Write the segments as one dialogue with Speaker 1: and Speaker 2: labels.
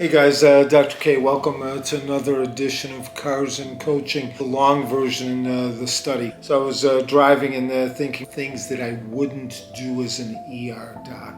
Speaker 1: Hey guys, Dr. K, welcome to another edition of Cars and Coaching, the long version, the study. So I was driving and thinking things that I wouldn't do as an ER doc.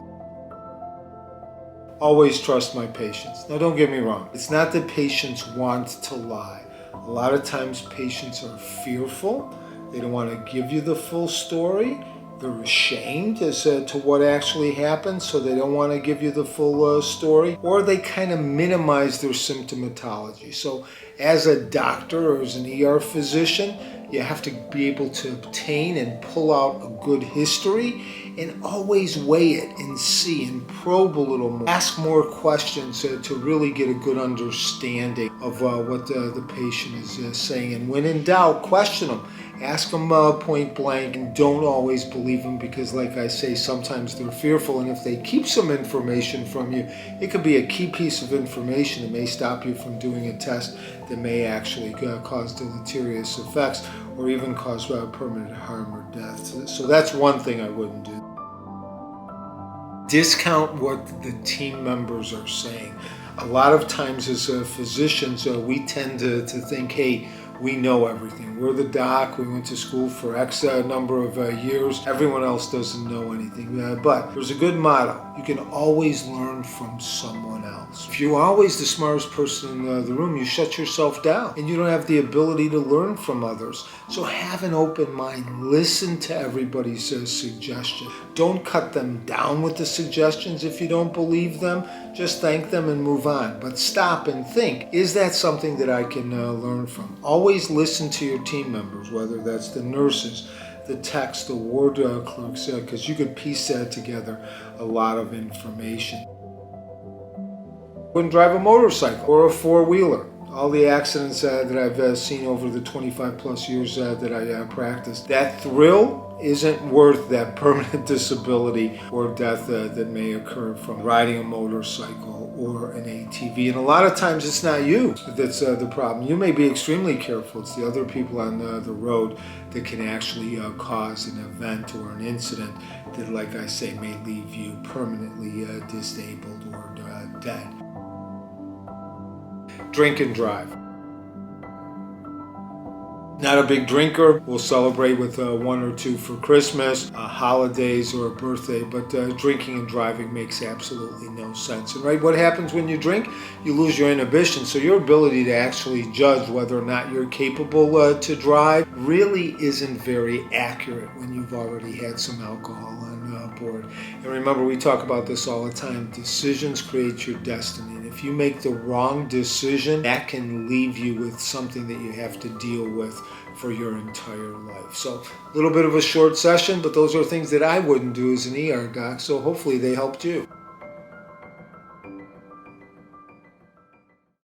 Speaker 1: Always trust my patients. Now don't get me wrong, it's not that patients want to lie. A lot of times patients are fearful. They don't want to give you the full story. They're ashamed as to what actually happened, so they don't want to give you the full story, or they kind of minimize their symptomatology. So as a doctor or as an ER physician, you have to be able to obtain and pull out a good history and always weigh it and see and probe a little more. Ask more questions to really get a good understanding of what the patient is saying. And when in doubt, question them. Ask them point blank, and don't always believe them because, like I say, sometimes they're fearful, and if they keep some information from you, it could be a key piece of information that may stop you from doing a test that may actually cause deleterious effects or even cause permanent harm or death. So that's one thing I wouldn't do. Discount what the team members are saying. A lot of times as physicians, we tend to think, hey, we know everything. We're the doc. We went to school for X number of years. Everyone else doesn't know anything. But there's a good motto. You can always learn from someone else. If you're always the smartest person in the room, you shut yourself down and you don't have the ability to learn from others. So have an open mind. Listen to everybody's suggestion. Don't cut them down with the suggestions if you don't believe them. Just thank them and move on. But stop and think, is that something that I can learn from? Always listen to your team members, whether that's the nurses, the techs, the ward clerks, because you could piece that together a lot of information. Wouldn't drive a motorcycle or a four-wheeler. All the accidents that I've seen over the 25 plus years that I practiced, that thrill isn't worth that permanent disability or death that may occur from riding a motorcycle or an ATV. And a lot of times it's not you that's the problem. You may be extremely careful. It's the other people on the road that can actually cause an event or an incident that, like I say, may leave you permanently disabled or dead. Drink and drive. Not a big drinker. We'll celebrate with one or two for Christmas, holidays, or a birthday, but drinking and driving makes absolutely no sense. And right, what happens when you drink? You lose your inhibition, so your ability to actually judge whether or not you're capable to drive really isn't very accurate when you've already had some alcohol on board. And remember, we talk about this all the time. Decisions create your destiny. And if you make the wrong decision, that can leave you with something that you have to deal with for your entire life. So a little bit of a short session, but those are things that I wouldn't do as an ER doc, so hopefully they helped you.